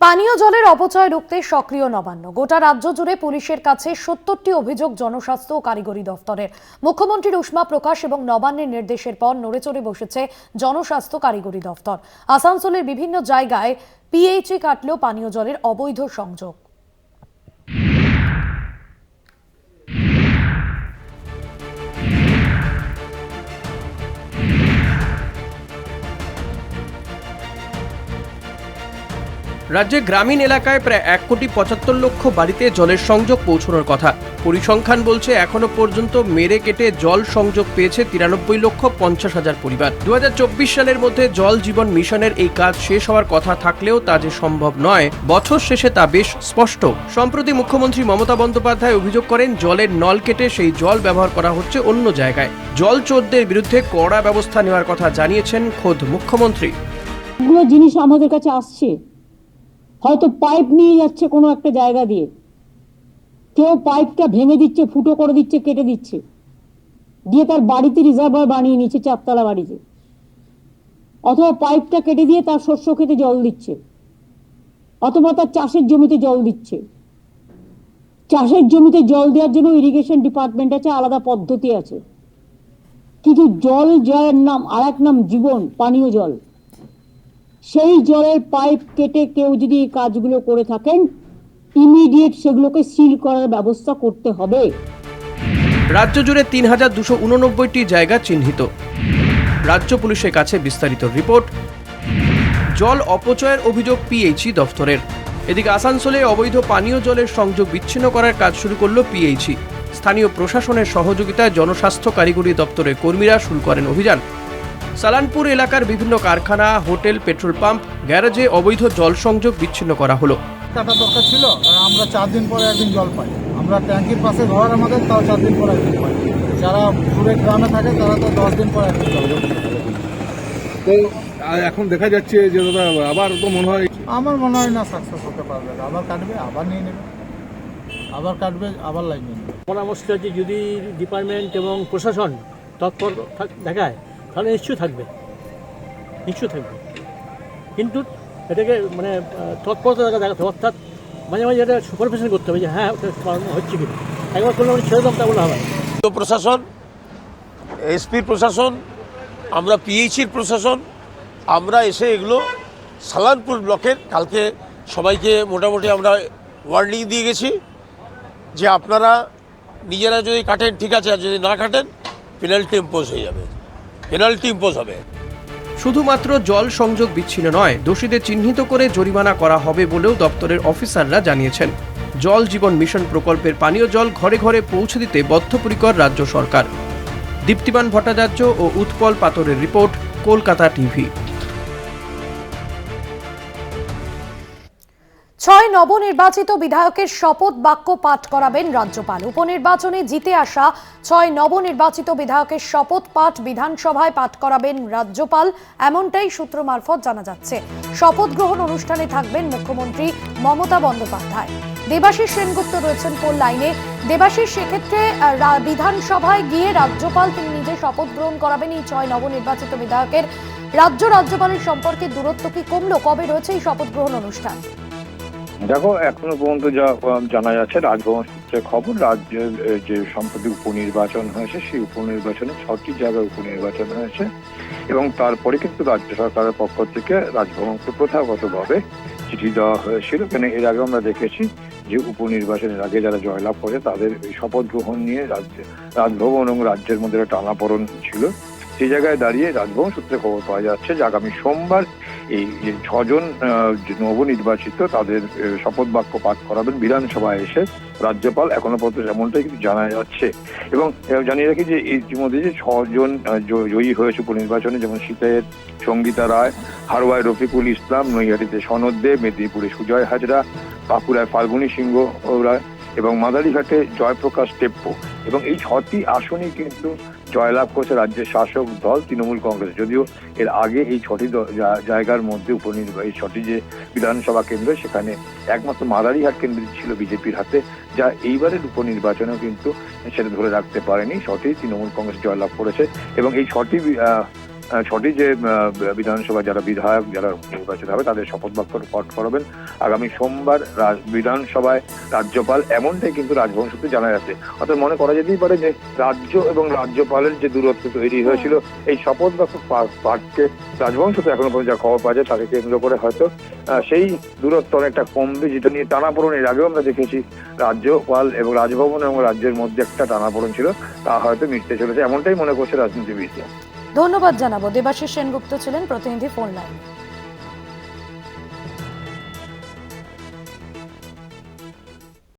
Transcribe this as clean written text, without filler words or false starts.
পানীয় জলের অপচয় রুখতে সক্রিয় নবান্ন। গোটা রাজ্য জুড়ে পুলিশের কাছে ৭০টি অভিযোগ জনস্বাস্থ্য ও কারিগরি দফতরের। মুখ্যমন্ত্রীর উষ্মা প্রকাশ এবং নবান্নের নির্দেশের পর নড়েচড়ে বসেছে জনস্বাস্থ্য কারিগরি দফতর। আসানসোলের বিভিন্ন জায়গায় পিএইচই কাটল পানীয় জলের অবৈধ সংযোগ। রাজ্যে গ্রামীণ এলাকায় প্রায় ১,৭৫,০০,০০০ বাড়িতে জলের সংযোগ পৌঁছানোর কথা। পরিসংখ্যান বলছে এখনো পর্যন্ত মেরে কেটে জল সংযোগ পেয়েছে ৯৩,৫০,০০০ পরিবার। ২০২৪ সালের মধ্যে জল জীবন মিশনের এই কাজ শেষ হওয়ার কথা থাকলেও তা যে সম্ভব নয়, বছর শেষে তা বেশ স্পষ্ট। সম্প্রতি মুখ্যমন্ত্রী মমতা বন্দ্যোপাধ্যায় অভিযোগ করেন, জলের নল কেটে সেই জল ব্যবহার করা হচ্ছে অন্য জায়গায়। জল চোরদের বিরুদ্ধে কড়া ব্যবস্থা নেওয়ার কথা জানিয়েছেন খোদ মুখ্যমন্ত্রী। এগুলো জিনিস আমাদের কাছে আসছে, হয়তো পাইপ নিয়ে যাচ্ছে কোনো একটা জায়গা দিয়ে, কেউ পাইপটা ভেঙে দিচ্ছে, ফুটো করে দিচ্ছে, কেটে দিচ্ছে, দিয়ে তার বাড়িতে রিজার্ভার বানিয়ে নিচ্ছে ৪তলা বাড়িতে, অথবা পাইপটা কেটে দিয়ে তার শস্য খেতে জল দিচ্ছে, অথবা তার চাষের জমিতে জল দিচ্ছে। চাষের জমিতে জল দেওয়ার জন্য ইরিগেশন ডিপার্টমেন্ট আছে, আলাদা পদ্ধতি আছে, কিন্তু জল যার নাম আর এক নাম জীবন, পানীয় জল, সেই জলের পাইপ কেটে কেউ যদি কাজগুলো করে থাকেন, ইমিডিয়েট সেগুলোকে সিল করার ব্যবস্থা করতে হবে। রাজ্য জুড়ে ৩,২৮৯টি জায়গা চিহ্নিত। রাজ্য পুলিশের কাছে বিস্তারিত রিপোর্ট। জল অপচয়ের অভিযোগ পিএইচই দফতরের। এদিকে আসানসোলে অবৈধ পানীয় জলের সংযোগ বিচ্ছিন্ন করার কাজ শুরু করল পিএইচই। স্থানীয় প্রশাসনের সহযোগিতায় জনস্বাস্থ্য কারিগরি দপ্তরের কর্মীরা শুরু করেন অভিযান। সালানপুর এলাকার বিভিন্ন কারখানা, হোটেল, পেট্রোল পাম্প, গ্যারেজে অবৈধ জল সংযোগ বিচ্ছিন্ন করা হলো। কাটা দরকার ছিল, কারণ আমরা 4 দিন পরে একদিন জল পাই। আমরা ট্যাঙ্কির পাশে ঘর আমাদের, তাও 4 দিন পরে একদিন পাই। যারা দূরে গ্রামে থাকে তারা তো 10 দিন পরে একদিন জল পায়। তো এখন দেখা যাচ্ছে যে দাদা আবার তো মনে হয়, আমার মনে হয় না সাকসেস হতে পারবে। আবার কাটবে, আবার নিয়ে নেবে, আবার কাটবে, আবার লাইন নিয়ে নেবে। পরামর্শ আছে, যদি ডিপার্টমেন্ট এবং প্রশাসন তৎপর দেখায় তাহলে নিশ্চয়ই থাকবে, কিন্তু এটাকে তৎপরতা দেখাতে, অর্থাৎ মাঝে মাঝে এটা সুপারভিশন করতে হবে যে হ্যাঁ হচ্ছে কিনা। একবার করলে আমি ছেড়ে দাম, তা বলে হবে। প্রশাসন, এসপির প্রশাসন, আমরা পিএইচির প্রশাসন, আমরা এসে এগুলো সালানপুর ব্লকের কালকে সবাইকে মোটামুটি আমরা ওয়ার্নিং দিয়ে গেছি যে আপনারা নিজেরা যদি কাটেন ঠিক আছে, আর যদি না কাটেন পেনাল্টি ইম্পোজ হয়ে যাবে, পেনাল্টি ইম্পোজ হবে। শুধুমাত্র জল সংযোগ বিচ্ছিন্ন নয়, দোষীদের চিহ্নিত করে জরিমানা করা হবে বলেও দপ্তরের অফিসাররা জানিয়েছেন। জল জীবন মিশন প্রকল্পের পানীয় জল ঘরে ঘরে পৌঁছে দিতে বদ্ধপরিকর রাজ্য সরকার। দীপ্তিমান ভট্টাচার্য ও উৎপল পাতরের রিপোর্ট, কলকাতা টিভি। ৬ নবনির্বাচিত বিধায়কের শপথ বাক্য পাঠ করাবেন রাজ্যপাল। উপনির্বাচনে জিতে আসা ৬ নবনির্বাচিত বিধায়কের শপথ পাঠ বিধানসভায় পাঠ করাবেন রাজ্যপাল, এমনটাই সূত্র মারফত জানা যাচ্ছে। শপথ গ্রহণ অনুষ্ঠানে থাকবেন মুখ্যমন্ত্রী মমতা বন্দ্যোপাধ্যায়। দেবাশিস সেনগুপ্ত রয়েছেন ফোন লাইনে। দেবাশিস, সেক্ষেত্রে বিধানসভায় গিয়ে রাজ্যপাল তিনি নিজে শপথ গ্রহণ করাবেন এই ৬ নবনির্বাচিত বিধায়কের। রাজ্যপালের সম্পর্কে দূরত্ব কি কমলো? কবে রয়েছে এই শপথ গ্রহণ অনুষ্ঠান? দেখো, এখনো পর্যন্ত যা জানা যাচ্ছে, রাজভবন সূত্রে খবর, রাজ্যের যে সম্প্রতি উপনির্বাচন হয়েছে সেই উপনির্বাচনে 6টি জায়গায় উপনির্বাচন হয়েছে এবং তারপরে কিন্তু রাজ্য সরকারের পক্ষ থেকে রাজভবনকে প্রথাগতভাবে চিঠি দেওয়া হয়েছিল। কেন এর আগে আমরা দেখেছি যে উপনির্বাচনের আগে যারা জয়লাভ করে তাদের শপথ গ্রহণ নিয়ে রাজভবন এবং রাজ্যের মধ্যে টানাপোড়েন ছিল। সেই জায়গায় দাঁড়িয়ে রাজভবন সূত্রে খবর পাওয়া যাচ্ছে যে আগামী সোমবার এই 6 জন নবনির্বাচিত তাদের শপথ বাক্য পাঠ করাবেন বিধানসভায় এসে রাজ্যপাল। এখনো পর্যন্ত এমনটাই কিন্তু জানা যাচ্ছে। এবং জানিয়ে রাখি যে ইতিমধ্যে যে 6 জন জয়ী হয়েছে উপনির্বাচনে, যেমন সিতাইয়ের সঙ্গীতা রায়, হারোয়ায় রফিকুল ইসলাম, নৈহাটিতে সনদ দে, মেদিনীপুরে সুজয় হাজরা, বাঁকুড়ায় ফাল্গুনী সিংহ রায় এবং মাদারিঘাটে জয়প্রকাশ টেপ্পো। এবং এই 6টি আসনই কিন্তু জয়লাভ করেছে রাজ্যের শাসক দল তৃণমূল কংগ্রেস। যদিও এর আগে এই 6টি জায়গার মধ্যে এই 6টি যে বিধানসভা কেন্দ্র, সেখানে একমাত্র মাদারিঘাট কেন্দ্র ছিল বিজেপির হাতে, যা এইবারের উপনির্বাচনেও কিন্তু সেটা ধরে রাখতে পারেনি। 6টি তৃণমূল কংগ্রেস জয়লাভ করেছে এবং এই 6টি ছটি যে বিধানসভা যারা বিধায়ক যারা নির্বাচিত হবে তাদের শপথ বাক্য পাঠ করাবেন আগামী সোমবার বিধানসভায় রাজ্যপাল, এমনটাই কিন্তু রাজভবন সূত্রে জানা যাচ্ছে। অর্থাৎ মনে করা যেতেই পারে যে রাজ্য এবং রাজ্যপালের যে দূরত্ব তৈরি হয়েছিল এই শপথ বাক্য পাঠকে রাজভবন সূত্রে এখনো পর্যন্ত যা খবর পাওয়া যায় তাকে কেন্দ্র করে হয়তো সেই দূরত্ব অনেকটা কমবে, যেটা নিয়ে টানাপোড়েন এর আগেও আমরা দেখেছি রাজ্যপাল এবং রাজভবন এবং রাজ্যের মধ্যে একটা টানাপোড়েন ছিল, তা হয়তো মিটতে চলেছে, এমনটাই মনে করছে রাজনীতিবিদরা। ধন্যবাদ জানাবো। দেবাশিস সেনগুপ্ত ছিলেন প্রতিনিধি ফোন লাইনে।